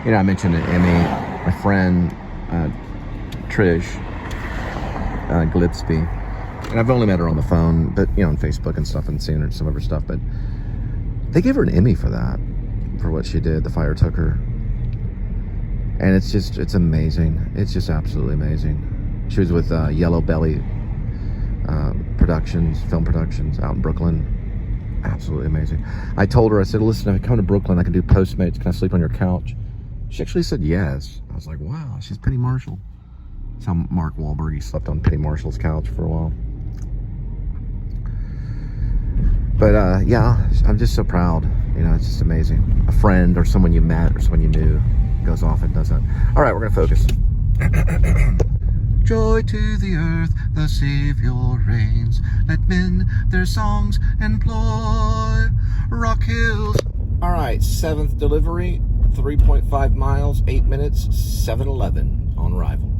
You know, I mentioned Emmy, my friend, Trish Gillespie, and I've only met her on the phone, but, you know, on Facebook and stuff, and seen her some of her stuff, but they gave her an Emmy for that, for what she did. The fire took her. And it's amazing. It's just absolutely amazing. She was with Yellow Belly Productions, film productions out in Brooklyn. Absolutely amazing. I told her, I said, listen, if I come to Brooklyn, I can do Postmates. Can I sleep on your couch? She actually said yes. I was like, wow, she's Penny Marshall. That's how Mark Wahlberg, he slept on Penny Marshall's couch for a while. But yeah, I'm just so proud. You know, it's just amazing. A friend or someone you met or someone you knew goes off and does that. All right, we're gonna focus. Joy to the earth, the Savior reigns. Let men their songs employ. Rock Hills. All right, 7th delivery, 3.5 miles, 8 minutes, 7-Eleven on arrival.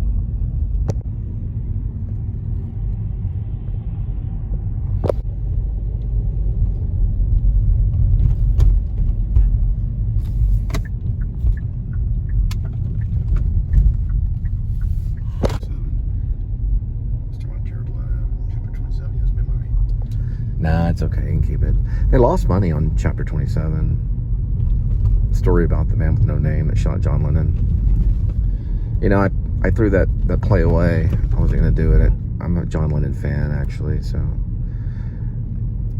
Nah, it's okay. You can keep it. They lost money on Chapter 27. Story about the man with no name that shot John Lennon. You know, I threw that play away. I wasn't going to do it. I'm a John Lennon fan, actually. So,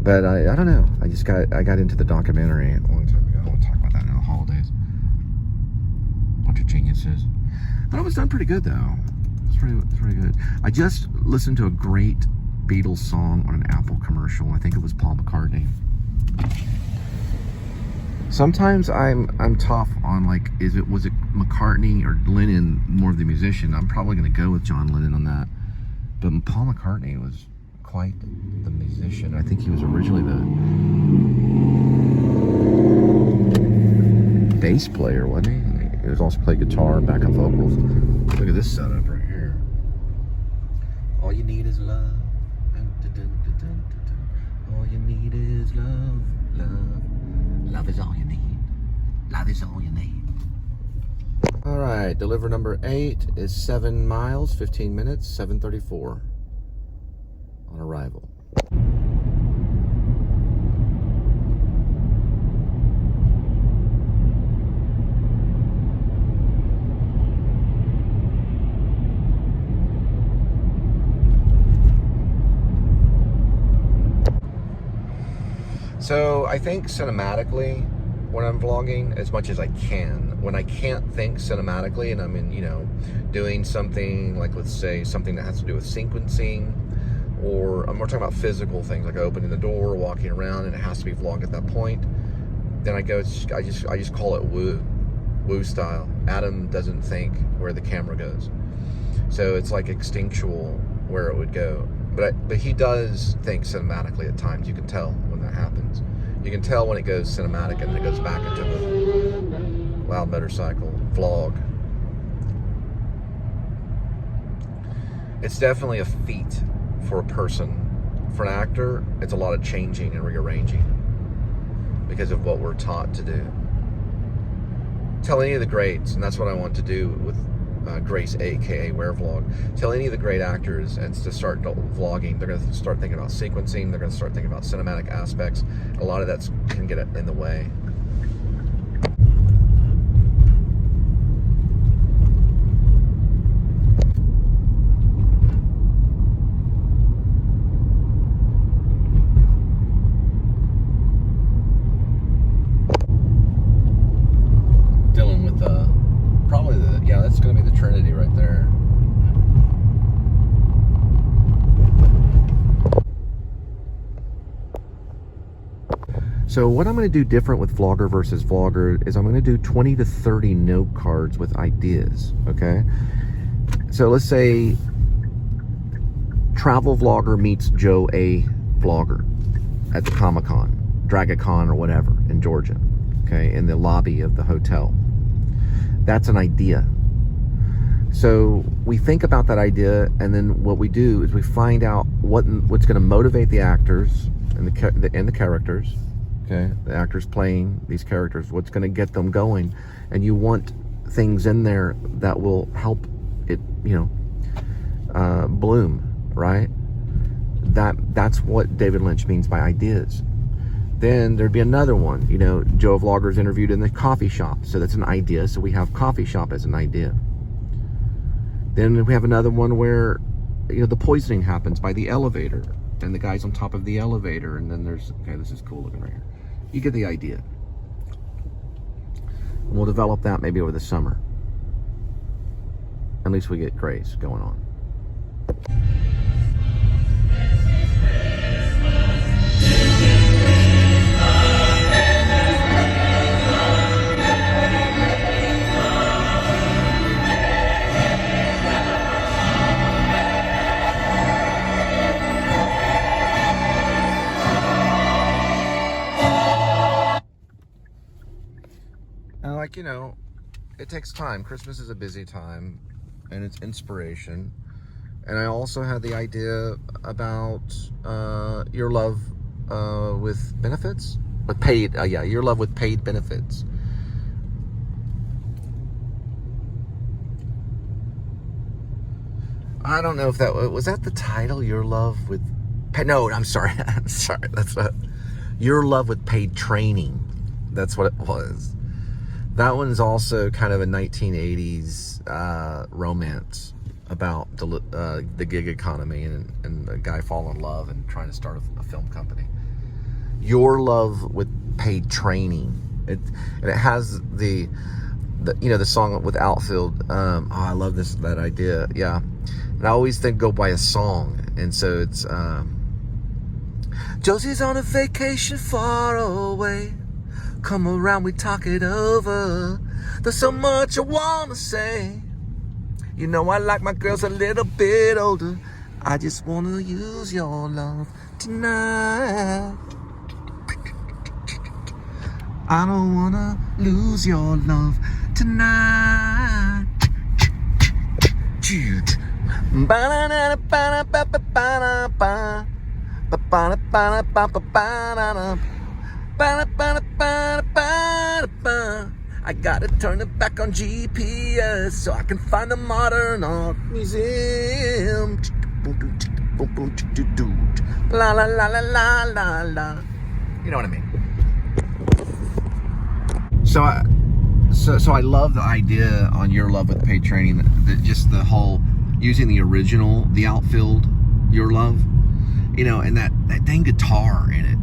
but I don't know. I got into the documentary a long time ago. I won't talk about that in the holidays. Bunch of geniuses. But it was done pretty good, though. It's pretty good. I just listened to a great Beatles song on an Apple commercial. I think it was Paul McCartney. Sometimes I'm tough on, like, was it McCartney or Lennon more of the musician? I'm probably going to go with John Lennon on that. But Paul McCartney was quite the musician. I think he was originally the bass player, wasn't he? He was also played guitar, backup vocals. Look at this setup right here. All you need is love. All you need is love, love. Love is all you need. Love is all you need. All right, deliver number 8 is 7 miles, 15 minutes, 7:34 on arrival. So I think cinematically when I'm vlogging as much as I can. When I can't think cinematically and I'm in, you know, doing something like, let's say, something that has to do with sequencing, or I'm more talking about physical things like opening the door, walking around, and it has to be vlogged at that point, then I just call it woo style. Adam doesn't think where the camera goes. So it's like instinctual where it would go. But he does think cinematically at times. You can tell when that happens. You can tell when it goes cinematic and then it goes back into the loud motorcycle vlog. It's definitely a feat for a person. For an actor, it's a lot of changing and rearranging because of what we're taught to do. Tell any of the greats, and that's what I want to do with Grace, aka Werevlog. Tell any of the great actors and to start vlogging, they're going to start thinking about sequencing, they're going to start thinking about cinematic aspects. A lot of that can get in the way. Dealing with probably that's going to be the Trinity right there. So what I'm going to do different with vlogger versus vlogger is I'm going to do 20 to 30 note cards with ideas, okay? So let's say travel vlogger meets Joe A. vlogger at the Comic-Con, Dragacon or whatever in Georgia, okay, in the lobby of the hotel. That's an idea. So we think about that idea, and then what we do is we find out what's going to motivate the actors and the characters. Okay, the actors playing these characters. What's going to get them going? And you want things in there that will help it, bloom, right? That's what David Lynch means by ideas. Then there'd be another one, Joe Vlogger's interviewed in the coffee shop. So that's an idea. So we have coffee shop as an idea. Then we have another one where, the poisoning happens by the elevator and the guy's on top of the elevator. And then there's, okay, this is cool looking right here. You get the idea. And we'll develop that maybe over the summer. At least we get Grace going on. And it takes time. Christmas is a busy time and it's inspiration. And I also had the idea about your love with benefits, with paid, your love with paid benefits. I don't know if was that the title, your love with, no, I'm sorry. I'm sorry. That's your love with paid training. That's what it was. That one's also kind of a 1980s romance about the gig economy and a guy falling in love and trying to start a film company. Your love with paid training. And it has the song with Outfield. I love that idea. Yeah. And I always go by a song. And so it's Josie's on a vacation far away. Come around, we talk it over. There's so much I wanna say. I like my girls a little bit older. I just wanna use your love tonight. I don't wanna lose your love tonight. I gotta turn it back on GPS so I can find the modern art museum. La la la la la la la. You know what I mean? So I love the idea on your love with paid training. Just the whole using the original, the Outfield, your love, and that dang guitar in it,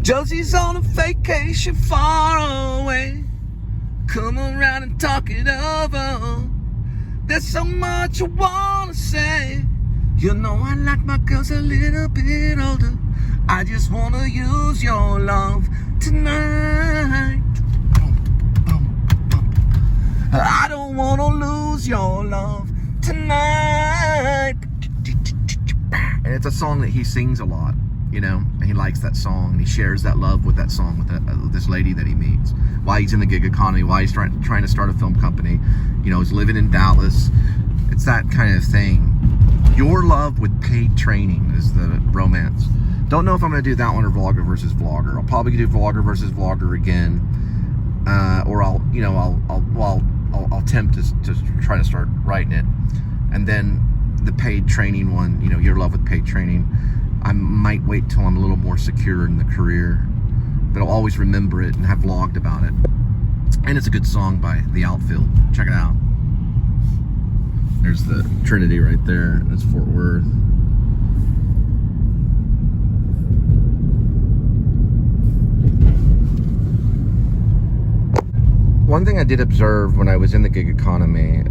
Josie's on a vacation far away. Come around and talk it over. There's so much I wanna say. I like my girls a little bit older. I just wanna use your love tonight. I don't wanna lose your love tonight. And it's a song that he sings a lot, and he likes that song, and he shares that love with that song with this lady that he meets. Why he's in the gig economy, why he's trying to start a film company, he's living in Dallas. It's that kind of thing. Your love with paid training is the romance. Don't know if I'm going to do that one or Vlogger versus Vlogger. I'll probably do Vlogger versus Vlogger again, or I'll attempt to try to start writing it, and then the paid training one. Your love with paid training. I might wait till I'm a little more secure in the career, but I'll always remember it and have vlogged about it. And it's a good song by The Outfield. Check it out. There's the Trinity right there. That's Fort Worth. One thing I did observe when I was in the gig economy,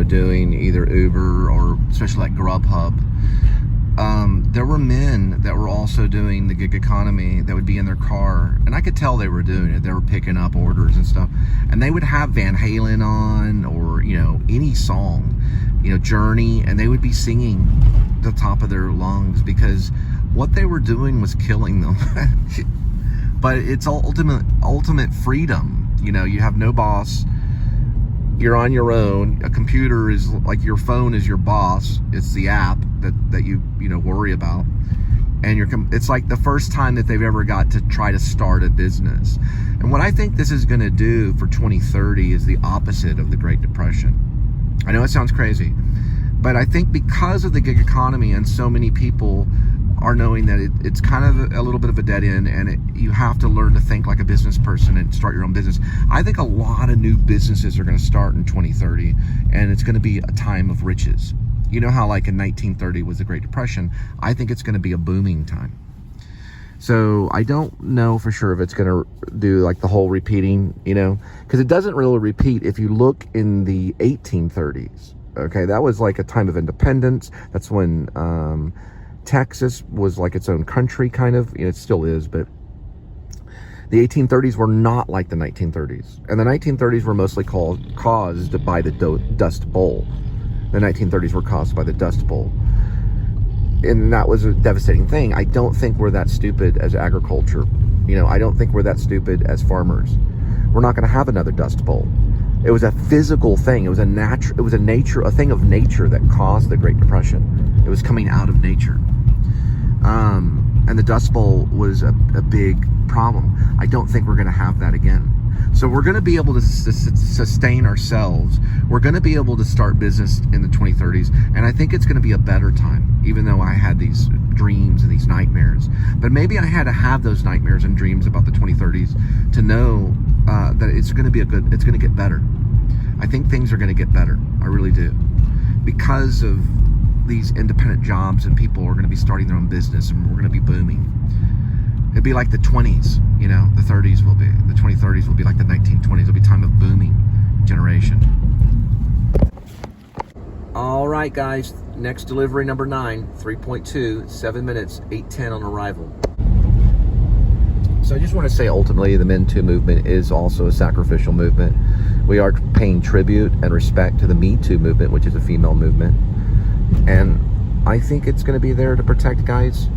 doing either Uber or especially like Grubhub, there were men that were also doing the gig economy that would be in their car, and I could tell they were doing it. They were picking up orders and stuff, and they would have Van Halen on, or any song, Journey, and they would be singing the top of their lungs because what they were doing was killing them. But it's ultimate freedom. You have no boss. you're on your own. A computer is like your phone is your boss. It's the app that you worry about. And it's like the first time that they've ever got to try to start a business. And what I think this is going to do for 2030 is the opposite of the Great Depression. I know it sounds crazy, but I think because of the gig economy and so many people are knowing that it's kind of a little bit of a dead end, and you have to learn to think like a business person and start your own business. I think a lot of new businesses are going to start in 2030, and it's going to be a time of riches. You know how like in 1930 was the Great Depression? I think it's going to be a booming time. So I don't know for sure if it's going to do like the whole repeating, because it doesn't really repeat. If you look in the 1830s, okay, that was like a time of independence. That's when Texas was like its own country, kind of. It still is, but the 1830s were not like the 1930s. And the 1930s were mostly caused by the Dust Bowl. The 1930s were caused by the Dust Bowl. And that was a devastating thing. I don't think we're that stupid as agriculture. I don't think we're that stupid as farmers. We're not going to have another Dust Bowl. It was a physical thing. It was a thing of nature that caused the Great Depression. It was coming out of nature. And the Dust Bowl was a big problem. I don't think we're going to have that again. So we're going to be able to sustain ourselves. We're going to be able to start business in the 2030s. And I think it's going to be a better time, even though I had these dreams and these nightmares. But maybe I had to have those nightmares and dreams about the 2030s to know that it's going to be it's going to get better. I think things are going to get better. I really do. Because of these independent jobs, and people are going to be starting their own business, and we're going to be booming. It'd be like the 20s, the 30s will be. The 2030s will be like the 1920s. It'll be time of booming generation. All right, guys. Next delivery, number 9, 3.2, 7 minutes, 8:10 on arrival. So I just want to say, ultimately, the Men Too movement is also a sacrificial movement. We are paying tribute and respect to the Me Too movement, which is a female movement. And I think it's going to be there to protect guys,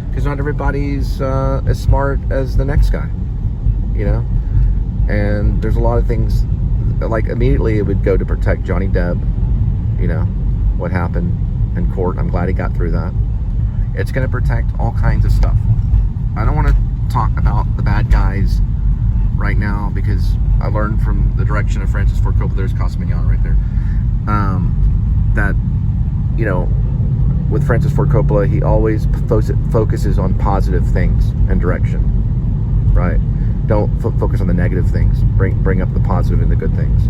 because not everybody's as smart as the next guy, and there's a lot of things, like immediately it would go to protect Johnny Depp, what happened in court. I'm glad he got through that. It's going to protect all kinds of stuff. I don't want to talk about the bad guys right now, because I learned from the direction of Francis Ford Coppola, there's Cassavetes right there, that with Francis Ford Coppola, he always focuses on positive things and direction, right? Don't focus on the negative things. Bring up the positive and the good things.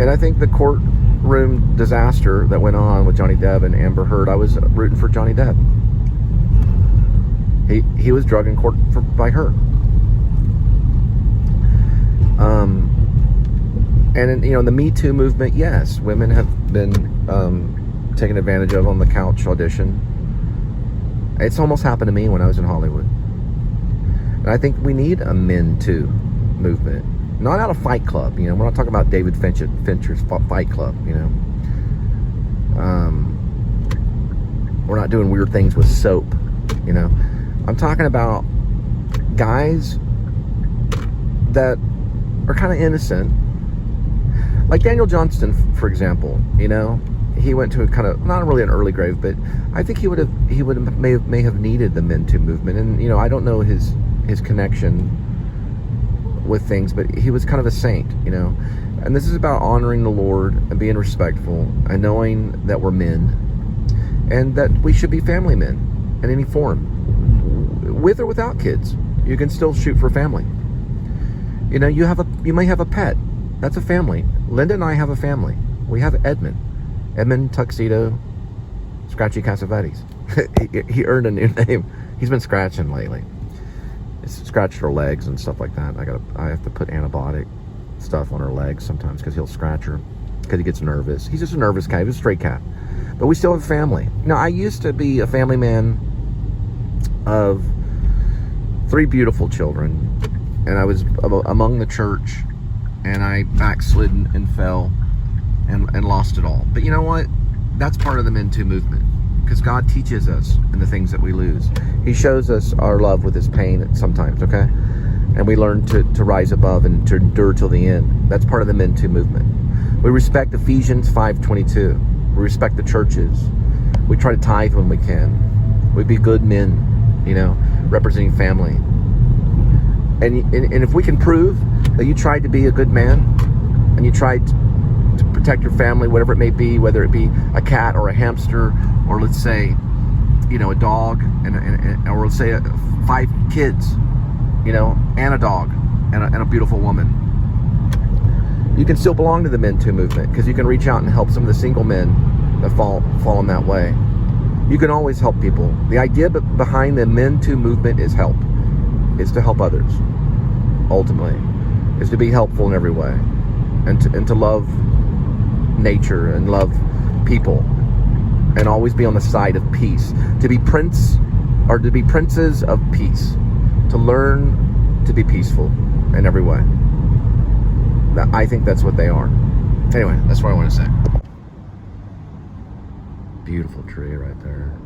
And I think the courtroom disaster that went on with Johnny Depp and Amber Heard, I was rooting for Johnny Depp. He was drugged in court by her. And in the Me Too movement, yes, women have been taken advantage of on the couch audition. It's almost happened to me when I was in Hollywood. And I think we need a Men Too movement. Not out of Fight Club, we're not talking about David Fincher's Fight Club, We're not doing weird things with soap, I'm talking about guys that are kind of innocent. Like Daniel Johnston, for example, he went to a kind of, not really an early grave, but I think may have needed the Men Too movement. And I don't know his connection with things, but he was kind of a saint, And this is about honoring the Lord and being respectful and knowing that we're men and that we should be family men in any form, with or without kids. You can still shoot for family. You may have a pet. That's a family. Linda and I have a family. We have Edmund Tuxedo, Scratchy Cassavetes. he earned a new name. He's been scratching lately. It's scratched her legs and stuff like that. I have to put antibiotic stuff on her legs sometimes because he'll scratch her because he gets nervous. He's just a nervous cat. He's a stray cat. But we still have a family. Now, I used to be a family man of 3 beautiful children, and I was among the church, and I backslid and fell and lost it all. But you know what? That's part of the Men Too movement, because God teaches us in the things that we lose. He shows us our love with his pain sometimes, okay? and we learn to rise above and to endure till the end. That's part of the Men Too movement. We respect Ephesians 5:22. We respect the churches. We try to tithe when we can. We be good men, you know, representing family. And if we can prove that you tried to be a good man and you tried to protect your family, whatever it may be, whether it be a cat or a hamster, or let's say, you know, a dog, or let's say 5 kids, you know, and a dog, and a beautiful woman, you can still belong to the Men Too movement, because you can reach out and help some of the single men that fall in that way. You can always help people. The idea behind the Men Too movement is help. It's to help others, ultimately. Is to be helpful in every way. And to love nature and love people. And always be on the side of peace. To be princes of peace. To learn to be peaceful in every way. I think that's what they are. Anyway, that's what I want to say. Beautiful tree right there.